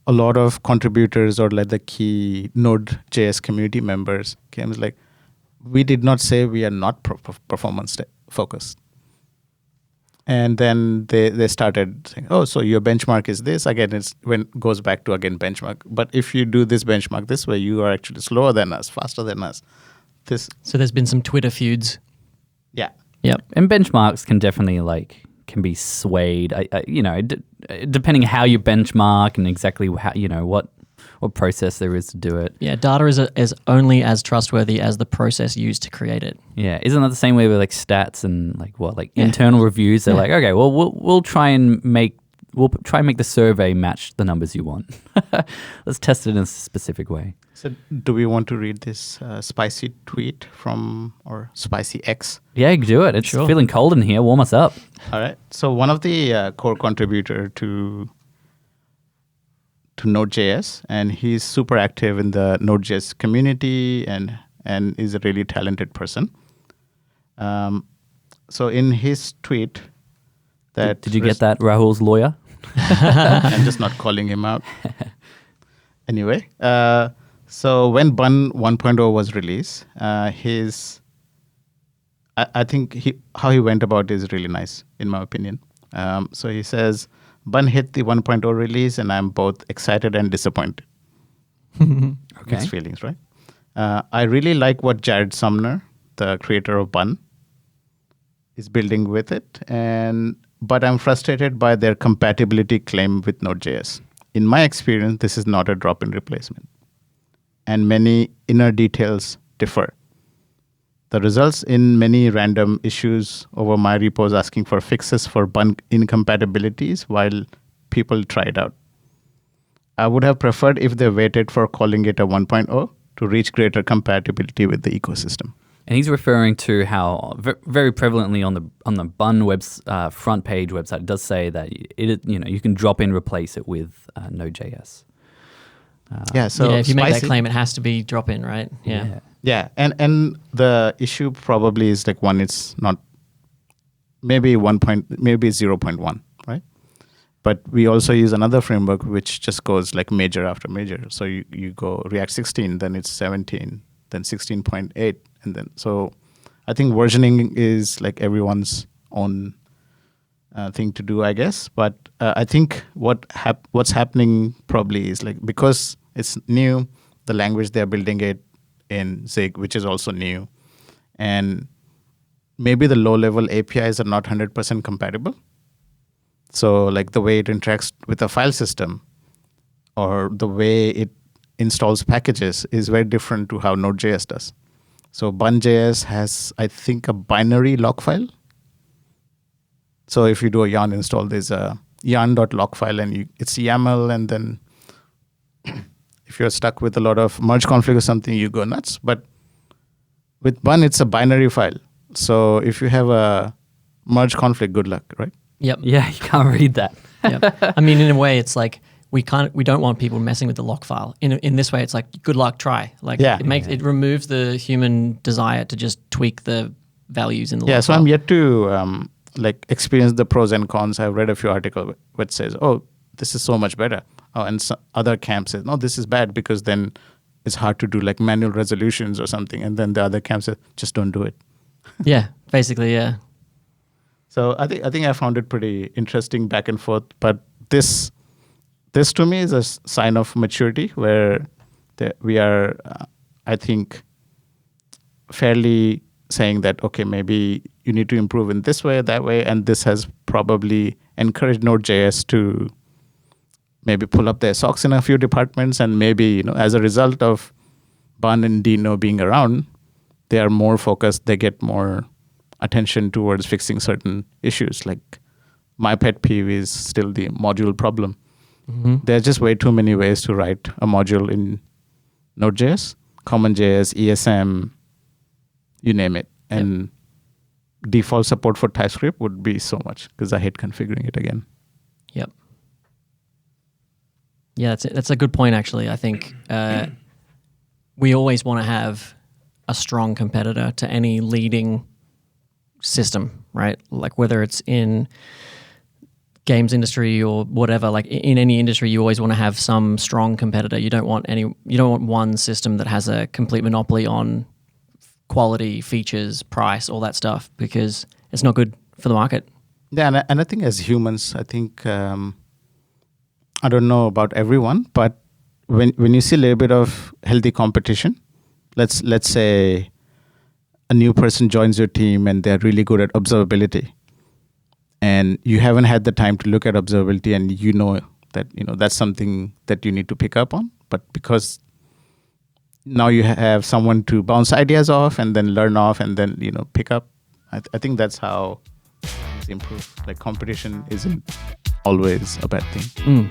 a lot of contributors or like the key Node.js community members came like, we did not say we are not performance focused. And then they started saying, oh, so your benchmark is this. Again, goes back to, again, benchmark. But if you do this benchmark this way, you are actually slower than us, faster than us. So there's been some Twitter feuds. Yeah. Yep. And benchmarks can definitely can be swayed. Depending how you benchmark and exactly how, what process there is to do it. Yeah, data is only as trustworthy as the process used to create it. Yeah, isn't that the same way with stats and internal reviews? They're like, okay, well, we'll try and make the survey match the numbers you want. Let's test it in a specific way. So, do we want to read this spicy tweet or spicy X? Yeah, you can do it. It's feeling cold in here. Warm us up. All right. So one of the core contributor to Node.js, and he's super active in the Node.js community and is a really talented person. So in his tweet, did you get that, Rahul's lawyer? I'm just not calling him out. Anyway, so when Bun 1.0 was released, his I think how he went about is really nice, in my opinion. So he says, Bun hit the 1.0 release, and I'm both excited and disappointed. Okay. Mixed feelings, right? I really like what Jared Sumner, the creator of Bun, is building with it, but I'm frustrated by their compatibility claim with Node.js. In my experience, this is not a drop-in replacement, and many inner details differ. The results in many random issues over my repos asking for fixes for Bun incompatibilities while people try it out. I would have preferred if they waited for calling it a 1.0 to reach greater compatibility with the ecosystem. And he's referring to how very prevalently on the Bun front page website, it does say that you can drop in replace it with Node.js. So if you make that spicy. claim, it has to be drop in, right? Yeah. Yeah, and the issue probably is like one, it's not maybe 0.1, right? But we also use another framework which just goes like major after major. So you go React 16, then it's 17, then 16.8, and then so I think versioning is like everyone's own thing to do, I guess. But I think what's happening probably is like because it's new, the language they're building it in Zig, which is also new, and maybe the low-level APIs are not 100% compatible. So like the way it interacts with a file system or the way it installs packages is very different to how Node.js does. So Bun.js has, I think, a binary log file. So if you do a yarn install, there's a yarn.log file and it's YAML, and then if you're stuck with a lot of merge config or something, you go nuts. But with Bun, it's a binary file. So if you have a merge conflict, good luck, right? Yep. Yeah, you can't read that. Yep. I mean, in a way, it's like we don't want people messing with the log file. In this way, it's like good luck, try. Like it removes the human desire to just tweak the values in the log file. So I'm yet to like experience the pros and cons. I've read a few articles which says, oh, this is so much better. Oh, and other camp says, no, this is bad because then it's hard to do like manual resolutions or something. And then the other camp says, just don't do it. Yeah, basically, yeah. So I think I found it pretty interesting back and forth. But this to me is a sign of maturity where we are, I think, fairly saying that, okay, maybe you need to improve in this way, that way. And this has probably encouraged Node.js to maybe pull up their socks in a few departments, and maybe as a result of Bun and Deno being around, they are more focused. They get more attention towards fixing certain issues. Like my pet peeve is still the module problem. Mm-hmm. There are just way too many ways to write a module in Node.js, CommonJS, ESM, you name it, and default support for TypeScript would be so much because I hate configuring it again. Yep. Yeah, that's a good point, actually. I think we always want to have a strong competitor to any leading system, right? Like whether it's in games industry or whatever, like in any industry, you always want to have some strong competitor. You don't want one system that has a complete monopoly on quality, features, price, all that stuff, because it's not good for the market. Yeah, and I think as humans, I think I don't know about everyone, but when you see a little bit of healthy competition, let's say a new person joins your team and they're really good at observability, and you haven't had the time to look at observability, and that that's something that you need to pick up on, but because now you have someone to bounce ideas off and then learn off and then pick up. I think that's how things improve. Like competition isn't always a bad thing.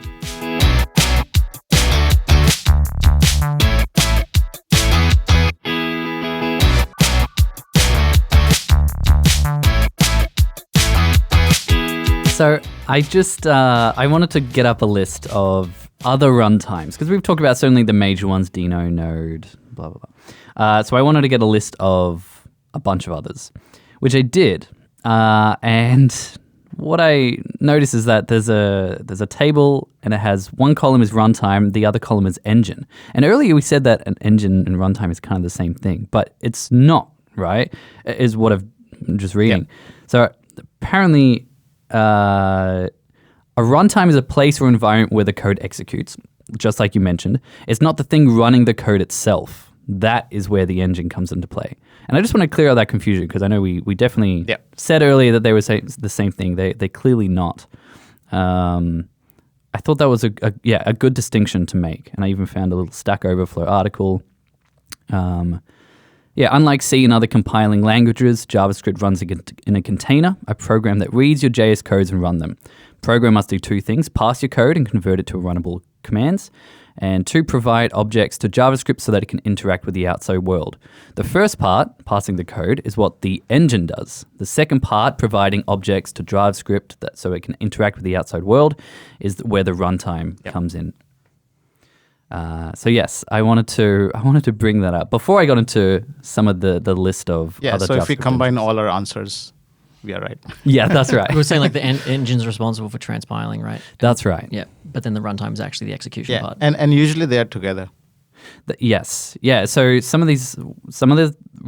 So I wanted to get up a list of other runtimes, because we've talked about certainly the major ones, Deno, Node, blah, blah, blah. So I wanted to get a list of a bunch of others, which I did. And what I noticed is that there's a table, and it has one column is runtime, the other column is engine. And earlier we said that an engine and runtime is kind of the same thing, but it's not, right? Is what I'm just reading. So apparently, a runtime is a place or environment where the code executes, just like you mentioned. It's not the thing running the code itself. That is where the engine comes into play. And I just want to clear out that confusion because I know we definitely said earlier that they were saying the same thing. They're clearly not. I thought that was a good distinction to make. And I even found a little Stack Overflow article. Unlike C and other compiling languages, JavaScript runs in a container, a program that reads your JS codes and run them. Program must do two things: parse your code and convert it to runnable commands, and 2, provide objects to JavaScript so that it can interact with the outside world. The first part, parsing the code, is what the engine does. The second part, providing objects to JavaScript so it can interact with the outside world, is where the runtime comes in. So yes, I wanted to bring that up before I got into some of the list of other so JavaScript if we combine engines. all our answers, we are right. Yeah, that's right. We were saying like the engine's responsible for transpiling, right? That's right. Yeah, but then the runtime is actually the execution part. And usually they are together. Yes. Yeah. So some of the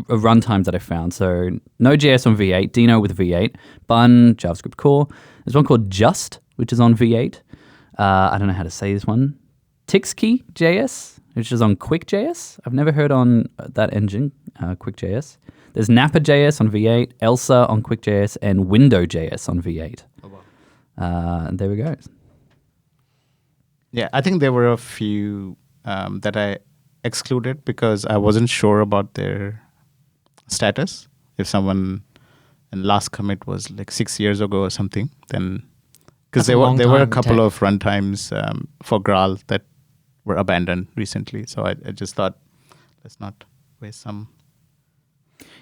runtimes that I found. So Node.js on V8, Deno with V8, Bun, JavaScriptCore. There's one called Just, which is on V8. I don't know how to say this one. Tixkey.js, which is on Quick.js. I've never heard on that engine, Quick.js. There's Napa.js on V8, Elsa on Quick.js, and Window.js on V8. Oh, wow. And there we go. Yeah, I think there were a few that I excluded because I wasn't sure about their status. If someone in last commit was like 6 years ago or something, then because there were a couple of runtimes for Graal that were abandoned recently. So I just thought, let's not waste some.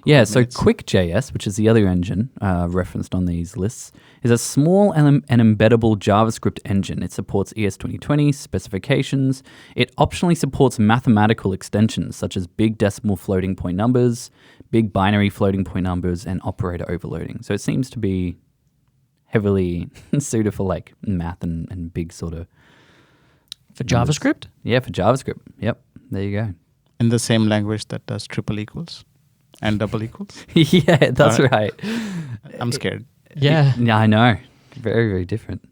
Yeah, so Quick.js, which is the other engine referenced on these lists, is a small and embeddable JavaScript engine. It supports ES2020 specifications. It optionally supports mathematical extensions such as big decimal floating point numbers, big binary floating point numbers, and operator overloading. So it seems to be heavily suited for like math and big sort of... For JavaScript? Yeah, for JavaScript. Yep, there you go. In the same language that does triple equals and double equals. Yeah, that's right. I'm scared. Yeah. Yeah, I know. Very, very different.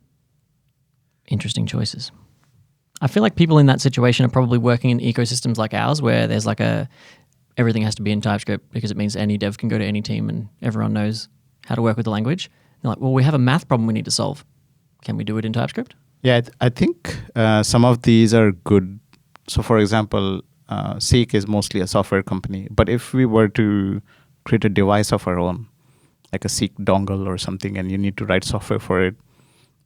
Interesting choices. I feel like people in that situation are probably working in ecosystems like ours where there's like everything has to be in TypeScript because it means any dev can go to any team and everyone knows how to work with the language. They're like, well, we have a math problem we need to solve. Can we do it in TypeScript? Yeah, I think some of these are good. So for example, SEEK is mostly a software company. But if we were to create a device of our own, like a SEEK dongle or something, and you need to write software for it,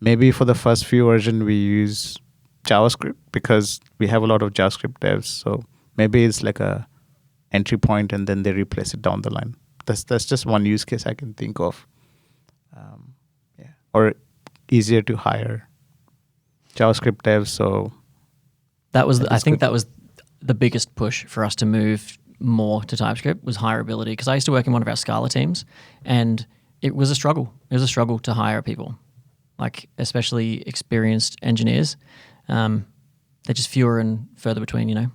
maybe for the first few versions we use JavaScript because we have a lot of JavaScript devs. So maybe it's like a entry point and then they replace it down the line. That's just one use case I can think of. Or easier to hire JavaScript devs. So I think that was the biggest push for us to move more to TypeScript was hireability. Because I used to work in one of our Scala teams, and it was a struggle. It was a struggle to hire people, like especially experienced engineers. They're just fewer and further between, you know.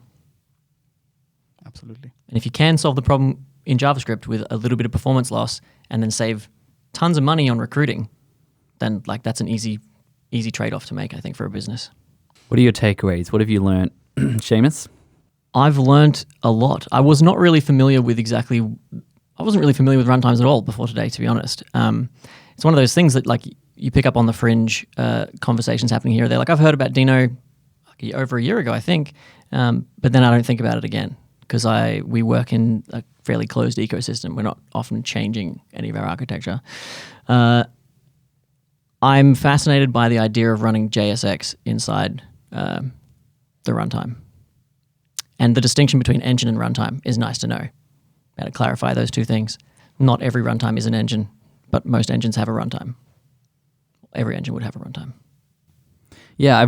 Absolutely. And if you can solve the problem in JavaScript with a little bit of performance loss and then save tons of money on recruiting, then like that's an easy trade-off to make, I think, for a business. What are your takeaways? What have you learned, Seamus? I've learned a lot. I wasn't really familiar with runtimes at all before today, to be honest. It's one of those things that like you pick up on the fringe conversations happening here. They're like, I've heard about Deno over a year ago, I think, but then I don't think about it again because we work in a fairly closed ecosystem. We're not often changing any of our architecture. I'm fascinated by the idea of running JSX inside the runtime. And the distinction between engine and runtime is nice to know. How to clarify those two things. Not every runtime is an engine, but most engines have a runtime. Every engine would have a runtime. Yeah,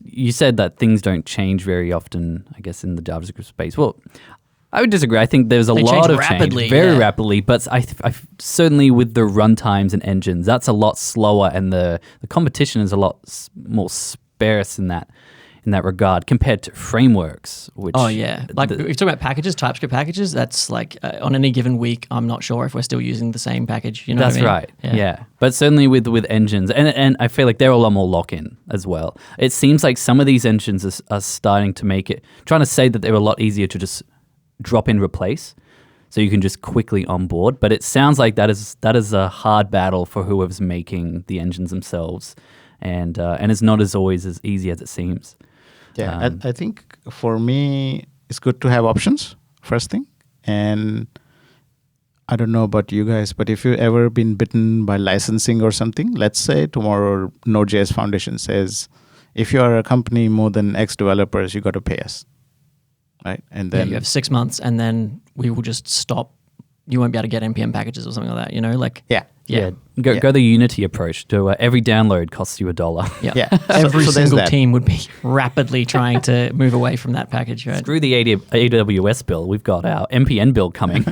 you said that things don't change very often, I guess, in the JavaScript space. Well, I would disagree. I think there's a lot of change, very rapidly, but I certainly with the runtimes and engines, that's a lot slower, and the competition is a lot more sparse in that in that regard compared to frameworks. Which Oh yeah, like if you're talking about packages, TypeScript packages. That's like on any given week, I'm not sure if we're still using the same package. You know That's what I mean? right. Yeah. But certainly with engines, and I feel like they're a lot more lock-in as well. It seems like some of these engines are starting to make it, trying to say that they're a lot easier to just drop in, replace, so you can just quickly onboard. But it sounds like that is a hard battle for whoever's making the engines themselves, and it's not as always as easy as it seems. Yeah, I think for me, it's good to have options, first thing. And I don't know about you guys, but if you've ever been bitten by licensing or something, let's say tomorrow Node.js Foundation says, if you are a company more than X developers, you got to pay us. Right? And then you have 6 months, and then we will just stop. You won't be able to get NPM packages or something like that. You know, like yeah. Go the Unity approach. Do every download costs you $1. Yeah. Yeah. Every So there's single that. team would be rapidly trying to move away from that package, right? Screw the AWS bill. We've got our MPN bill coming.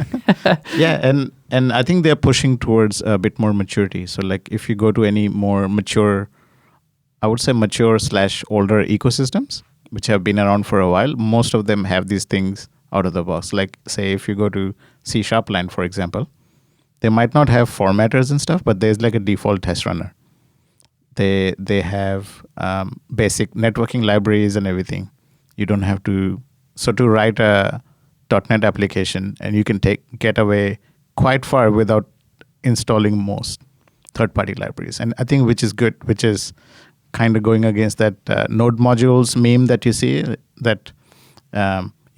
Yeah, and I think they're pushing towards a bit more maturity. So like if you go to any more mature, I would say mature/older ecosystems, which have been around for a while, most of them have these things out of the box. Like say if you go to C# line, for example, they might not have formatters and stuff, but there's like a default test runner. They have basic networking libraries and everything. You don't have to. So to write a .NET application, and you can get away quite far without installing most third-party libraries. And I think which is good, which is kind of going against that node modules meme that you see, that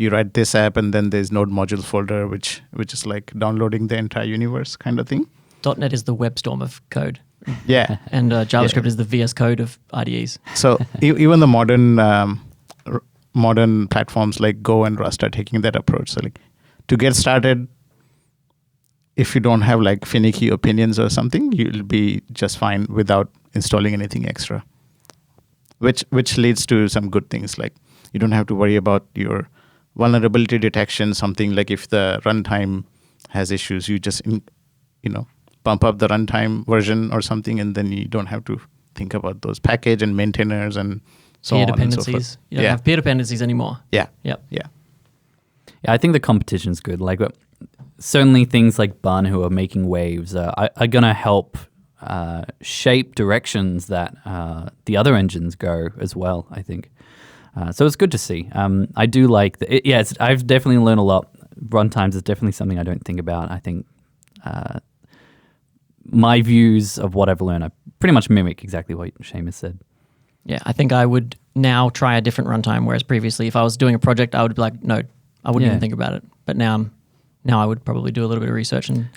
you write this app and then there's node modules folder, which is like downloading the entire universe kind of thing. .NET is the WebStorm of code. Yeah. And JavaScript is the VS Code of IDEs. So even the modern platforms like Go and Rust are taking that approach. So like to get started, if you don't have like finicky opinions or something, you'll be just fine without installing anything extra. Which leads to some good things, like you don't have to worry about your vulnerability detection. Something like if the runtime has issues, you just bump up the runtime version or something, and then you don't have to think about those package and maintainers and so Peer on dependencies. and so forth. You don't have peer dependencies anymore. Yeah. Yep. Yeah. Yeah, I think the competition's good. Like certainly things like Bun, who are making waves, are going to help shape directions that the other engines go as well, I think. So it's good to see. I do like I've definitely learned a lot. Runtimes is definitely something I don't think about. I think my views of what I've learned, I pretty much mimic exactly what Seamus said. Yeah, I think I would now try a different runtime, whereas previously if I was doing a project, I would be like, no, I wouldn't even think about it. But now I would probably do a little bit of research and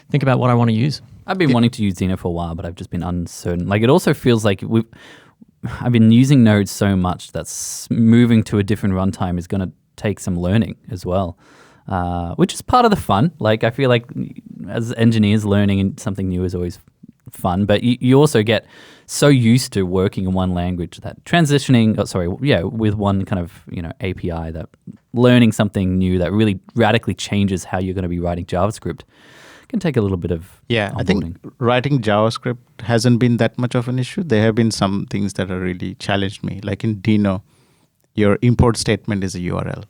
think about what I want to use. I've been wanting to use Deno for a while, but I've just been uncertain. Like it also feels like I've been using Node so much that moving to a different runtime is going to take some learning as well, which is part of the fun. Like I feel like as engineers, learning something new is always fun, but you also get so used to working in one language that transitioning, with one kind of API, that learning something new that really radically changes how you're going to be writing JavaScript can take a little bit of onboarding. I think writing JavaScript hasn't been that much of an issue. There have been some things that have really challenged me. Like in Deno, your import statement is a URL.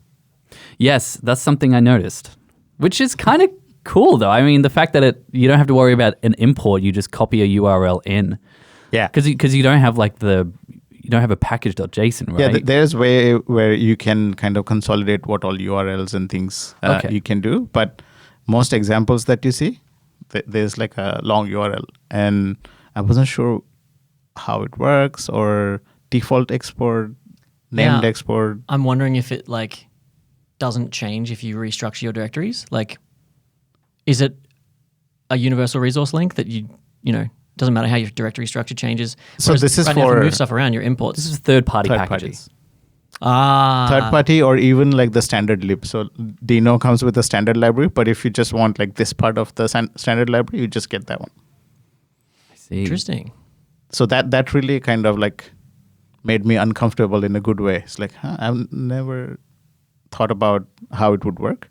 Yes, that's something I noticed, which is kind of cool though. I mean, the fact that you don't have to worry about an import, you just copy a URL in. Yeah. Because you don't have you don't have a package.json, right? Yeah, there's way where you can kind of consolidate what all URLs and things you can do. But most examples that you see, there's like a long URL. And I wasn't sure how it works, or default export, named export. I'm wondering if it doesn't change if you restructure your directories. Like, is it a universal resource link that doesn't matter how your directory structure changes? So this is now, if you move stuff around, your imports. This is third-party packages. Third party, or even like the standard lib. So Deno comes with a standard library, but if you just want like this part of the standard library, you just get that one. I see. Interesting. So that really kind of like made me uncomfortable in a good way. It's like, I've never thought about how it would work.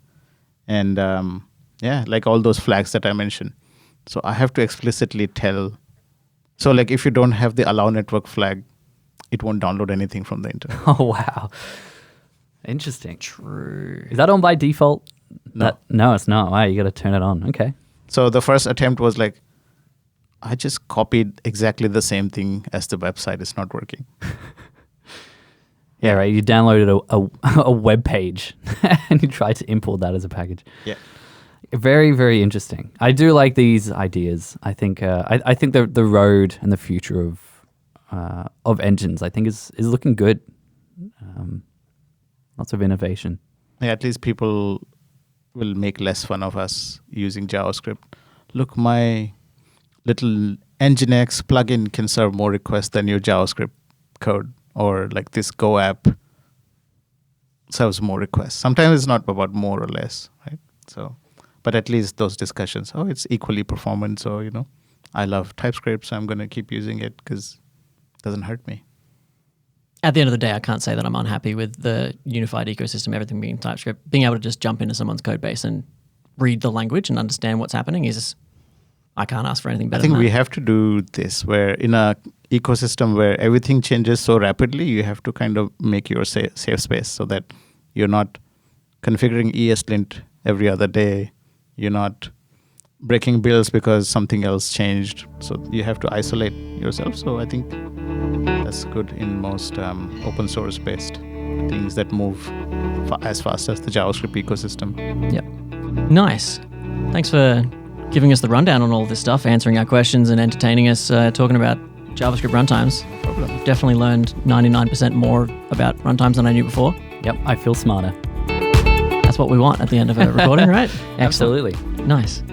And like all those flags that I mentioned. So I have to explicitly tell. So like if you don't have the allow network flag it won't download anything from the internet. Oh, wow. Interesting. True. Is that on by default? No. No, it's not. Wow, you got to turn it on. Okay. So the first attempt was like, I just copied exactly the same thing as the website. It's not working. Yeah, right. You downloaded a web page and you tried to import that as a package. Yeah. Very, very interesting. I do like these ideas. I think I think the road and the future of engines, I think, is looking good. Lots of innovation. Yeah, at least people will make less fun of us using JavaScript. Look, my little Nginx plugin can serve more requests than your JavaScript code, or like this Go app serves more requests. Sometimes it's not about more or less, right? So, but at least those discussions, it's equally performant. So, I love TypeScript, so I'm going to keep using it because it doesn't hurt me. At the end of the day, I can't say that I'm unhappy with the unified ecosystem, everything being TypeScript. Being able to just jump into someone's code base and read the language and understand what's happening I can't ask for anything better. I think than we that. have to do this where in a ecosystem where everything changes so rapidly, you have to kind of make your safe space so that you're not configuring ESLint every other day. You're not breaking builds because something else changed. So you have to isolate yourself. So I think that's good in most open source based things that move as fast as the JavaScript ecosystem. Yep. Nice. Thanks for giving us the rundown on all of this stuff, answering our questions and entertaining us, talking about JavaScript runtimes. No problem. Definitely learned 99% more about runtimes than I knew before. Yep, I feel smarter. That's what we want at the end of a recording, right? Excellent. Absolutely. Nice.